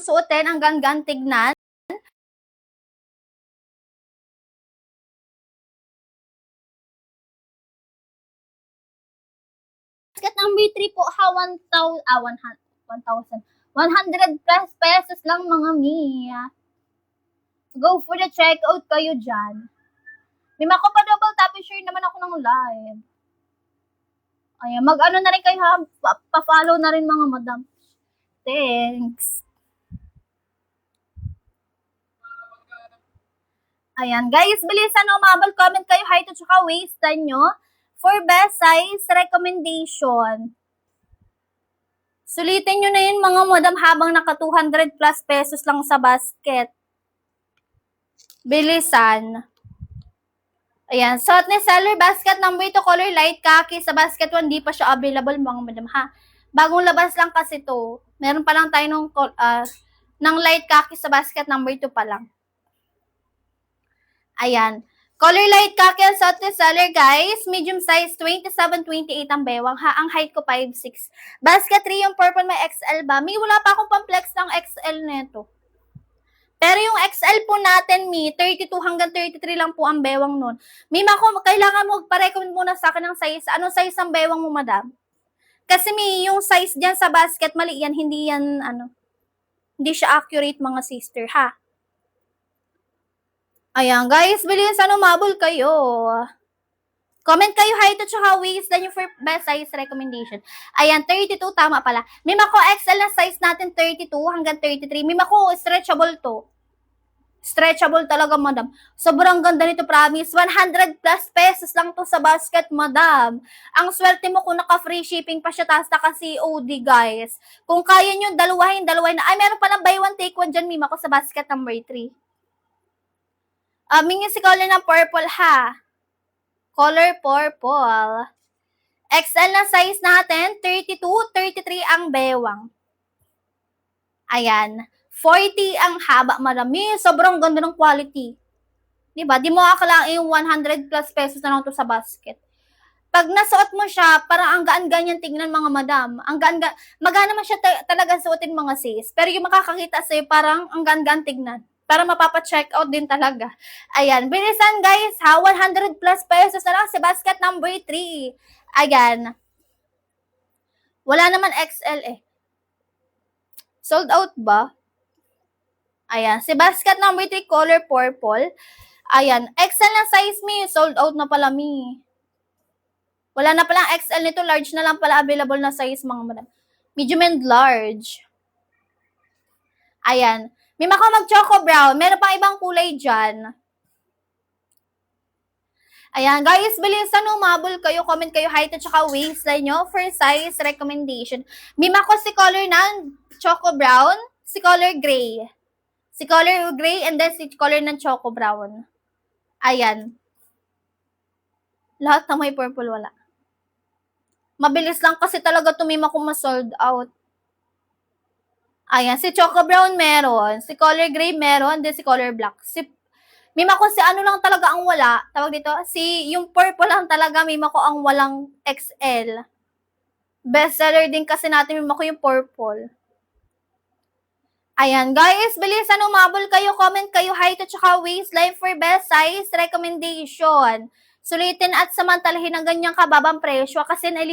suotin, ang ganda tignan. Basket number 3 po ha, 1,100 plus pesos lang mga Mia. Go for the checkout kayo dyan. May makapadouble tap share naman ako ng live. Ayan, mag-ano na rin kayo ha, pa-follow na rin mga madam. Thanks. Ayan, guys, bilisan o umabal, comment kayo height at saka waist nyo for best size recommendation. Sulitin nyo na yun mga madam habang naka 200 plus pesos lang sa basket. Bilisan. Ayan, suot ni seller basket number 2 color light khaki sa basket 1, di pa siya available mga madam ha. Bagong labas lang kasi to. Meron pa lang tayo ng light khaki sa basket number 2 pa lang. Ayan. Color light khaki ang suot ni seller guys. Medium size 27-28 ang bewang ha. Ang height ko 5'6". Basket 3 yung purple, may XL ba? May wala pa akong pang-flex ng XL neto. Pero yung XL po natin, Mi, 32 hanggang 33 lang po ang bewang nun. Mi, kailangan mo pa-recommend muna sa akin ng size. Anong size ang bewang mo, madam? Kasi Mi, yung size dyan sa basket, mali yan. Hindi yan, hindi siya accurate mga sister, ha? Ayan, guys, bilhin sana umabol kayo. Comment kayo height at saka waist na yung for best size recommendation. Ayan, 32, tama pala. Mima ko XL na size natin, 32 hanggang 33. Mima ko stretchable to. Stretchable talaga, madam. Sobrang ganda nito, promise. 100 plus pesos lang to sa basket, madam. Ang swerte mo kung naka-free shipping pa siya, taas naka COD, guys. Kung kaya nyo, dalawahin na. Ay, meron palang buy one, take one dyan, Mima ko sa basket number 3. Mingin si color ng purple, ha. Color purple. XL na size natin, 32, 33 ang bewang. Ayan. 40 ang haba, marami. Sobrang ganda ng quality. Diba? Di mo akalain yung 100 plus pesos na lang to sa basket. Pag nasuot mo siya, parang ang gaan-gaan tingnan mga madam. Ang gaan-gaan. Magana man siya talaga suotin mga sis. Pero yung makakakita sa'yo, parang ang gaan-gaan tingnan. Para mapapa-check out din talaga. Ayan. Bilisan guys ha. 100 plus pesos na lang sa basket number 3. Ayan. Wala naman XL eh. Sold out ba? Ayan. Si basket number 3 color purple. Ayan. XL na size Mi. Sold out na pala Mi. Wala na palang XL nito. Large na lang pala available na size mga madam. Medium and large. Ayan. May mag-choco brown. Meron pang ibang kulay dyan. Ayan, guys, bilisan umabol kayo. Comment kayo height at saka waist nyo for size recommendation. Mima ko si color ng choco brown, si color gray. Si color gray and then si color ng choco brown. Ayan. Lahat ng may purple wala. Mabilis lang kasi talaga tumima kung ma-sold out. Ayan, si choco brown meron, si color gray meron, then si color black. Mima ko si ano lang talaga ang wala, tawag dito, yung purple lang talaga, mima ko ang walang XL. Bestseller din kasi natin, mima ko yung purple. Ayan, guys, bilisan umabol kayo, comment kayo height at saka waistline for best size recommendation. Sulitin at samantalahin ang ganyang kababang presyo kasi